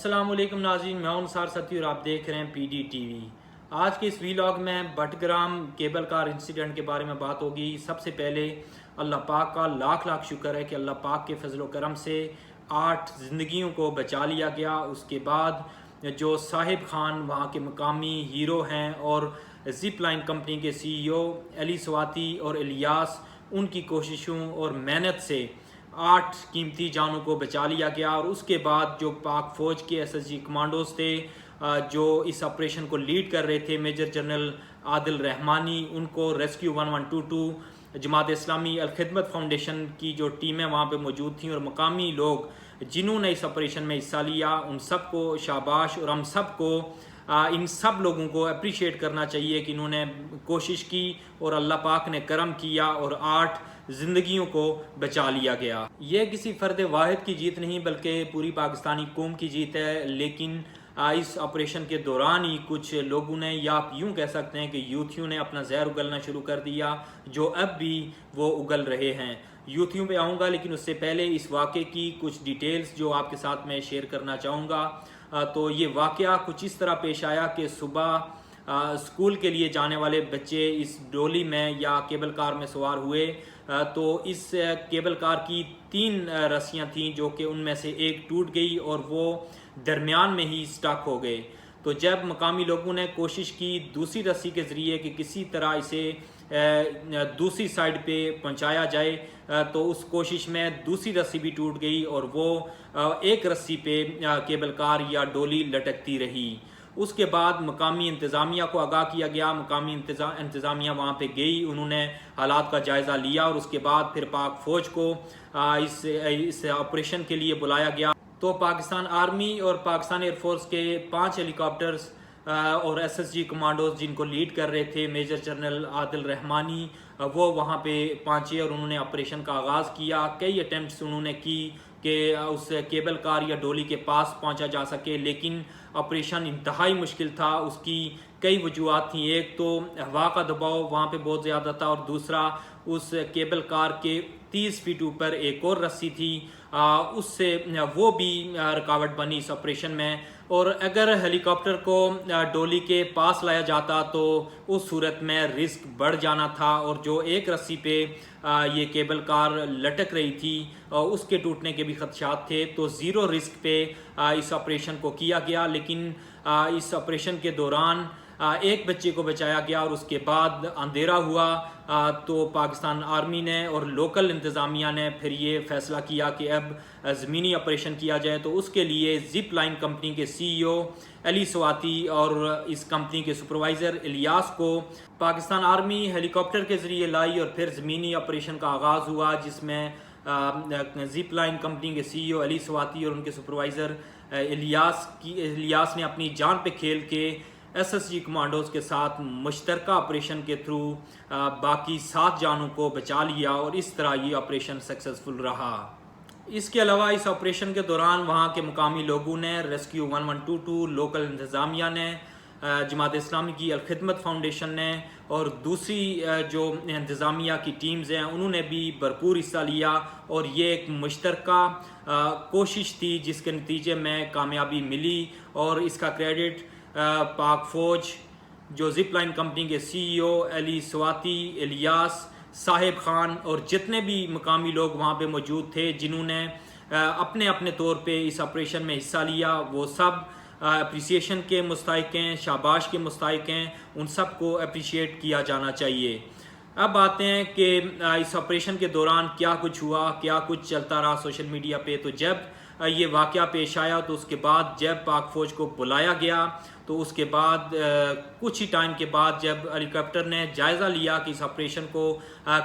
السلام علیکم ناظرین، میں ہوں انصار ستی اور آپ دیکھ رہے ہیں پی ڈی ٹی وی۔ آج کے اس ویلاگ میں بٹگرام کیبل کار انسیڈنٹ کے بارے میں بات ہوگی۔ سب سے پہلے اللہ پاک کا لاکھ لاکھ شکر ہے کہ اللہ پاک کے فضل و کرم سے 8 زندگیوں کو بچا لیا گیا۔ اس کے بعد جو صاحب خان وہاں کے مقامی ہیرو ہیں اور زپ لائن کمپنی کے سی ای او علی سواتی اور الیاس، ان کی کوششوں اور محنت سے 8 قیمتی جانوں کو بچا لیا گیا۔ اور اس کے بعد جو پاک فوج کے ایس ایس جی کمانڈوز تھے جو اس آپریشن کو لیڈ کر رہے تھے، میجر جنرل عادل رحمانی، ان کو ریسکیو 1122 جماعت اسلامی الخدمت فاؤنڈیشن کی جو ٹیمیں وہاں پہ موجود تھیں اور مقامی لوگ جنہوں نے اس آپریشن میں حصہ لیا، ان سب کو شاباش۔ اور ہم سب کو ان سب لوگوں کو اپریشیٹ کرنا چاہیے کہ انہوں نے کوشش کی اور اللہ پاک نے کرم کیا اور 8 زندگیوں کو بچا لیا گیا۔ یہ کسی فرد واحد کی جیت نہیں بلکہ پوری پاکستانی قوم کی جیت ہے، لیکن اس آپریشن کے دوران ہی کچھ لوگوں نے، یا آپ یوں کہہ سکتے ہیں کہ یوتھیوں نے اپنا زہر اگلنا شروع کر دیا، جو اب بھی وہ اگل رہے ہیں۔ یوتھیوں پہ آؤں گا، لیکن اس سے پہلے اس واقعے کی کچھ ڈیٹیلز جو آپ کے ساتھ میں شیئر کرنا چاہوں گا۔ تو یہ واقعہ کچھ اس طرح پیش آیا کہ صبح اسکول کے لیے جانے والے بچے اس ڈولی میں یا کیبل کار میں سوار ہوئے، تو اس کیبل کار کی 3 رسیاں تھیں جو کہ ان میں سے ایک ٹوٹ گئی اور وہ درمیان میں ہی سٹک ہو گئے۔ تو جب مقامی لوگوں نے کوشش کی دوسری رسی کے ذریعے کہ کسی طرح اسے دوسری سائڈ پہ پہنچایا جائے، تو اس کوشش میں دوسری رسی بھی ٹوٹ گئی اور وہ ایک رسی پہ کیبل کار یا ڈولی لٹکتی رہی۔ اس کے بعد مقامی انتظامیہ کو آگاہ کیا گیا، مقامی انتظامیہ وہاں پہ گئی، انہوں نے حالات کا جائزہ لیا اور اس کے بعد پھر پاک فوج کو اس آپریشن کے لیے بلایا گیا۔ تو پاکستان آرمی اور پاکستان ایئر فورس کے 5 ہیلی کاپٹرز اور ایس ایس جی کمانڈوز جن کو لیڈ کر رہے تھے میجر جنرل عادل رحمانی، وہ وہاں پہ پہنچے اور انہوں نے آپریشن کا آغاز کیا۔ کئی اٹیمپٹس انہوں نے کی کہ اس کیبل کار یا ڈولی کے پاس پہنچا جا سکے، لیکن آپریشن انتہائی مشکل تھا۔ اس کی کئی وجوہات تھیں، ایک تو ہوا کا دباؤ وہاں پہ بہت زیادہ تھا، اور دوسرا اس کیبل کار کے 30 فٹ اوپر ایک اور رسی تھی، اس سے وہ بھی رکاوٹ بنی اس آپریشن میں۔ اور اگر ہیلی کاپٹر کو ڈولی کے پاس لایا جاتا تو اس صورت میں رسک بڑھ جانا تھا، اور جو ایک رسی پہ یہ کیبل کار لٹک رہی تھی اس کے ٹوٹنے کے بھی خدشات تھے۔ تو 0 رسک پہ اس آپریشن کو کیا گیا، لیکن اس آپریشن کے دوران ایک بچے کو بچایا گیا اور اس کے بعد اندھیرا ہوا، تو پاکستان آرمی نے اور لوکل انتظامیہ نے پھر یہ فیصلہ کیا کہ اب زمینی آپریشن کیا جائے۔ تو اس کے لیے زپ لائن کمپنی کے سی ای او علی سواتی اور اس کمپنی کے سپروائزر الیاس کو پاکستان آرمی ہیلی کاپٹر کے ذریعے لائی اور پھر زمینی آپریشن کا آغاز ہوا، جس میں زپ لائن کمپنی کے سی ای او علی سواتی اور ان کے سپروائزر الیاس نے اپنی جان پہ کھیل کے ایس ایس جی کمانڈوز کے ساتھ مشترکہ آپریشن کے تھرو باقی 7 جانوں کو بچا لیا، اور اس طرح یہ آپریشن سکسیسفل رہا۔ اس کے علاوہ اس آپریشن کے دوران وہاں کے مقامی لوگوں نے، ریسکیو 1122 لوکل انتظامیہ نے، جماعت اسلامی کی الخدمت فاؤنڈیشن نے اور دوسری جو انتظامیہ کی ٹیمز ہیں انہوں نے بھی بھرپور حصہ لیا، اور یہ ایک مشترکہ کوشش تھی جس کے نتیجے میں کامیابی ملی۔ اور اس کا کریڈٹ پاک فوج، جو زپ لائن کمپنی کے سی ای او علی سواتی، الیاس، صاحب خان اور جتنے بھی مقامی لوگ وہاں پہ موجود تھے جنہوں نے اپنے اپنے طور پہ اس آپریشن میں حصہ لیا، وہ سب اپریسیشن کے مستحق ہیں، شاباش کے مستحق ہیں، ان سب کو اپریشیٹ کیا جانا چاہیے۔ اب آتے ہیں کہ اس آپریشن کے دوران کیا کچھ ہوا، کیا کچھ چلتا رہا سوشل میڈیا پہ۔ تو جب یہ واقعہ پیش آیا تو اس کے بعد جب پاک فوج کو بلایا گیا تو اس کے بعد کچھ ہی ٹائم کے بعد جب ہیلی کاپٹر نے جائزہ لیا کہ اس آپریشن کو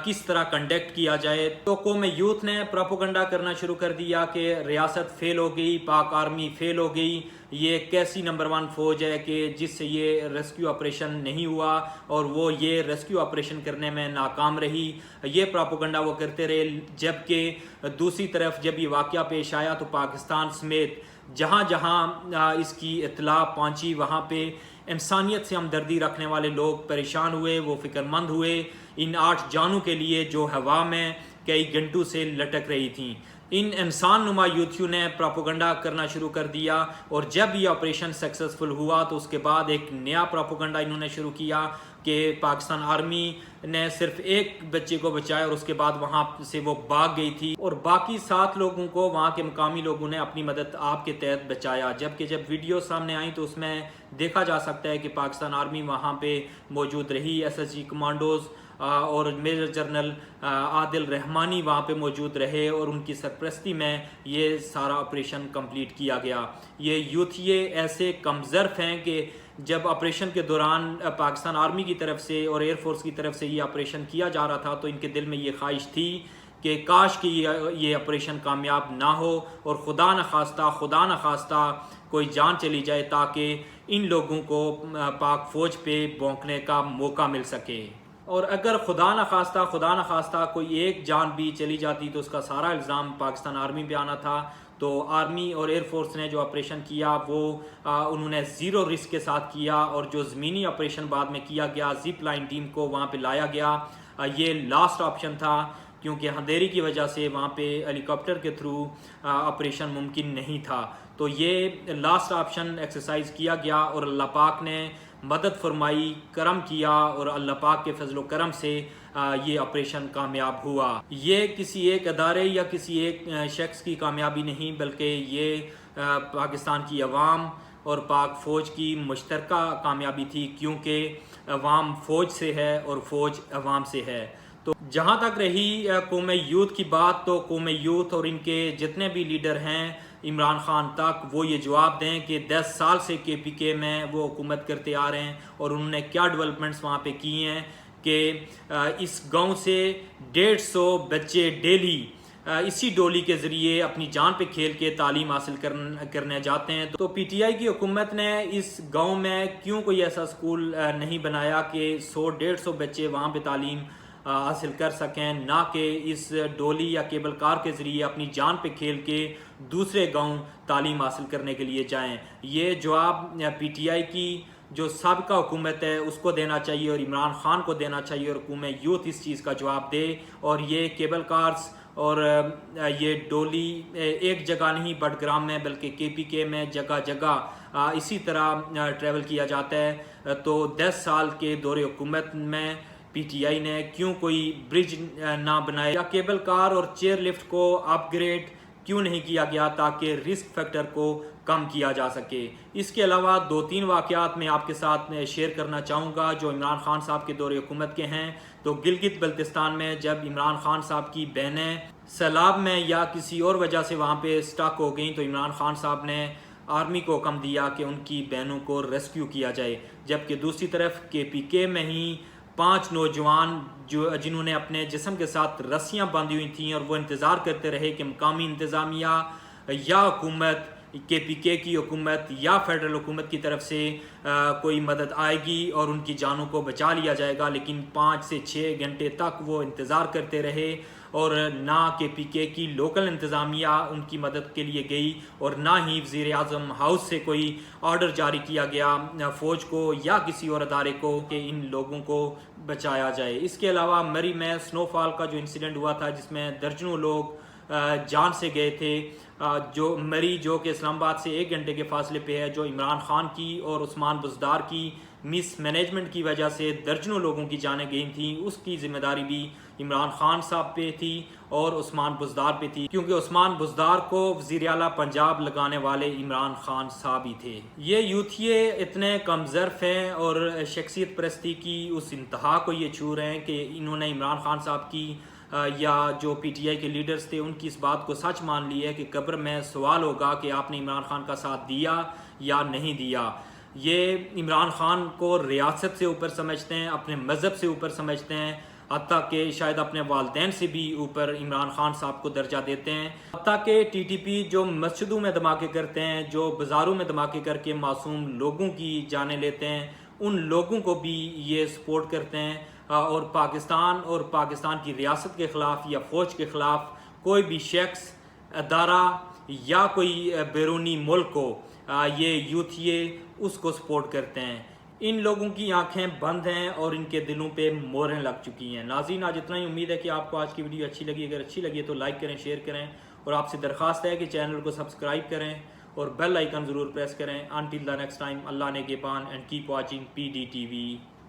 کس طرح کنڈکٹ کیا جائے، تو قوم یوتھ نے پروپیگنڈا کرنا شروع کر دیا کہ ریاست فیل ہو گئی، پاک آرمی فیل ہو گئی، یہ کیسی نمبر 1 فوج ہے کہ جس سے یہ ریسکیو آپریشن نہیں ہوا اور وہ یہ ریسکیو آپریشن کرنے میں ناکام رہی۔ یہ پروپیگنڈا وہ کرتے رہے، جبکہ دوسری طرف جب یہ واقعہ پیش آیا تو پاکستان سمیت جہاں جہاں اس کی اطلاع پہنچی وہاں پہ انسانیت سے ہمدردی رکھنے والے لوگ پریشان ہوئے، وہ فکر مند ہوئے ان 8 جانوں کے لیے جو ہوا میں کئی گھنٹوں سے لٹک رہی تھیں۔ ان انسان نما یوتھیوں نے پروپیگنڈا کرنا شروع کر دیا، اور جب یہ آپریشن سکسیسفل ہوا تو اس کے بعد ایک نیا پروپیگنڈا انہوں نے شروع کیا کہ پاکستان آرمی نے صرف ایک بچے کو بچایا اور اس کے بعد وہاں سے وہ بھاگ گئی تھی، اور باقی 7 لوگوں کو وہاں کے مقامی لوگوں نے اپنی مدد آپ کے تحت بچایا۔ جبکہ جب ویڈیو سامنے آئیں تو اس میں دیکھا جا سکتا ہے کہ پاکستان آرمی وہاں پہ موجود رہی، SSG کمانڈوز اور میجر جنرل عادل رحمانی وہاں پہ موجود رہے، اور ان کی سرپرستی میں یہ سارا آپریشن کمپلیٹ کیا گیا۔ یہ یوتھیے ایسے کم ظرف ہیں کہ جب آپریشن کے دوران پاکستان آرمی کی طرف سے اور ایئر فورس کی طرف سے یہ آپریشن کیا جا رہا تھا تو ان کے دل میں یہ خواہش تھی کہ کاش کہ یہ آپریشن کامیاب نہ ہو اور خدا نخواستہ کوئی جان چلی جائے تاکہ ان لوگوں کو پاک فوج پہ بھونکنے کا موقع مل سکے، اور اگر خدا نخواستہ کوئی ایک جان بھی چلی جاتی تو اس کا سارا الزام پاکستان آرمی پہ آنا تھا۔ تو آرمی اور ایئر فورس نے جو آپریشن کیا وہ انہوں نے 0 رسک کے ساتھ کیا، اور جو زمینی آپریشن بعد میں کیا گیا، زپ لائن ٹیم کو وہاں پہ لایا گیا، یہ لاسٹ آپشن تھا کیونکہ اندھیری کی وجہ سے وہاں پہ ہیلی کاپٹر کے تھرو آپریشن ممکن نہیں تھا۔ تو یہ لاسٹ آپشن ایکسرسائز کیا گیا اور اللہ پاک نے مدد فرمائی، کرم کیا، اور اللہ پاک کے فضل و کرم سے یہ آپریشن کامیاب ہوا۔ یہ کسی ایک ادارے یا کسی ایک شخص کی کامیابی نہیں، بلکہ یہ پاکستان کی عوام اور پاک فوج کی مشترکہ کامیابی تھی، کیونکہ عوام فوج سے ہے اور فوج عوام سے ہے۔ تو جہاں تک رہی قوم یوتھ کی بات، تو قوم یوتھ اور ان کے جتنے بھی لیڈر ہیں عمران خان تک، وہ یہ جواب دیں کہ 10 سال سے KPK میں وہ حکومت کرتے آ رہے ہیں، اور انہوں نے کیا ڈیولپمنٹس وہاں پہ کی ہیں کہ اس گاؤں سے 150 بچے ڈیلی اسی ڈولی کے ذریعے اپنی جان پہ کھیل کے تعلیم حاصل کرنے جاتے ہیں۔ تو PTI کی حکومت نے اس گاؤں میں کیوں کوئی ایسا اسکول نہیں بنایا کہ 100-150 بچے وہاں پہ تعلیم حاصل کر سکیں، نہ کہ اس ڈولی یا کیبل کار کے ذریعے اپنی جان پہ کھیل کے دوسرے گاؤں تعلیم حاصل کرنے کے لیے جائیں۔ یہ جواب PTI کی جو سابقہ حکومت ہے اس کو دینا چاہیے، اور عمران خان کو دینا چاہیے، اور قوم یوتھ اس چیز کا جواب دے، اور یہ کیبل کارز اور یہ ڈولی ایک جگہ نہیں بٹگرام میں بلکہ KPK میں جگہ جگہ اسی طرح ٹریول کیا جاتا ہے۔ تو 10 سال کے دور حکومت میں PTI نے کیوں کوئی برج نہ بنائے، یا کیبل کار اور چیئر لفٹ کو اپ گریڈ کیوں نہیں کیا گیا تاکہ رسک فیکٹر کو کم کیا جا سکے۔ اس کے علاوہ 2-3 واقعات میں آپ کے ساتھ شیئر کرنا چاہوں گا جو عمران خان صاحب کے دور حکومت کے ہیں۔ تو گلگت بلتستان میں جب عمران خان صاحب کی بہنیں سیلاب میں یا کسی اور وجہ سے وہاں پہ سٹک ہو گئیں تو عمران خان صاحب نے آرمی کو حکم دیا کہ ان کی بہنوں کو ریسکیو کیا جائے، جبکہ دوسری طرف KPK میں ہی 5 نوجوان جنہوں نے اپنے جسم کے ساتھ رسیاں باندھی ہوئی تھیں اور وہ انتظار کرتے رہے کہ مقامی انتظامیہ یا حکومت KPK کی حکومت یا فیڈرل حکومت کی طرف سے کوئی مدد آئے گی اور ان کی جانوں کو بچا لیا جائے گا، لیکن 5 سے 6 گھنٹے تک وہ انتظار کرتے رہے، اور نہ KPK کی لوکل انتظامیہ ان کی مدد کے لیے گئی، اور نہ ہی وزیر اعظم ہاؤس سے کوئی آرڈر جاری کیا گیا فوج کو یا کسی اور ادارے کو کہ ان لوگوں کو بچایا جائے۔ اس کے علاوہ مری میں سنو فال کا جو انسیڈنٹ ہوا تھا جس میں درجنوں لوگ جان سے گئے تھے، جو مری جو کہ اسلام آباد سے 1 گھنٹے کے فاصلے پہ ہے، جو عمران خان کی اور عثمان بزدار کی مس مینجمنٹ کی وجہ سے درجنوں لوگوں کی جانیں گئی تھیں، اس کی ذمہ داری بھی عمران خان صاحب پہ تھی اور عثمان بزدار پہ تھی، کیونکہ عثمان بزدار کو وزیر اعلیٰ پنجاب لگانے والے عمران خان صاحب ہی تھے۔ یہ یوتھیے اتنے کم ظرف ہیں اور شخصیت پرستی کی اس انتہا کو یہ چھو رہے ہیں کہ انہوں نے عمران خان صاحب کی یا جو PTI کے لیڈرز تھے ان کی اس بات کو سچ مان لی ہے کہ قبر میں سوال ہوگا کہ آپ نے عمران خان کا ساتھ دیا یا نہیں دیا۔ یہ عمران خان کو ریاست سے اوپر سمجھتے ہیں، اپنے مذہب سے اوپر سمجھتے ہیں، حتیٰ کہ شاید اپنے والدین سے بھی اوپر عمران خان صاحب کو درجہ دیتے ہیں، حتیٰ کہ TTP جو مسجدوں میں دھماکے کرتے ہیں، جو بازاروں میں دھماکے کر کے معصوم لوگوں کی جانیں لیتے ہیں، ان لوگوں کو بھی یہ سپورٹ کرتے ہیں، اور پاکستان کی ریاست کے خلاف یا فوج کے خلاف کوئی بھی شخص، ادارہ یا کوئی بیرونی ملک ہو، یہ یوتھیے اس کو سپورٹ کرتے ہیں۔ ان لوگوں کی آنکھیں بند ہیں اور ان کے دلوں پہ موریں لگ چکی ہیں۔ ناظرین آج اتنا ہی، امید ہے کہ آپ کو آج کی ویڈیو اچھی لگی، اگر اچھی لگی تو لائک کریں، شیئر کریں، اور آپ سے درخواست ہے کہ چینل کو سبسکرائب کریں اور بیل آئیکن ضرور پریس کریں۔ انٹل دی نیکسٹ ٹائم، اللہ نگہبان اینڈ کیپ واچنگ PDTV۔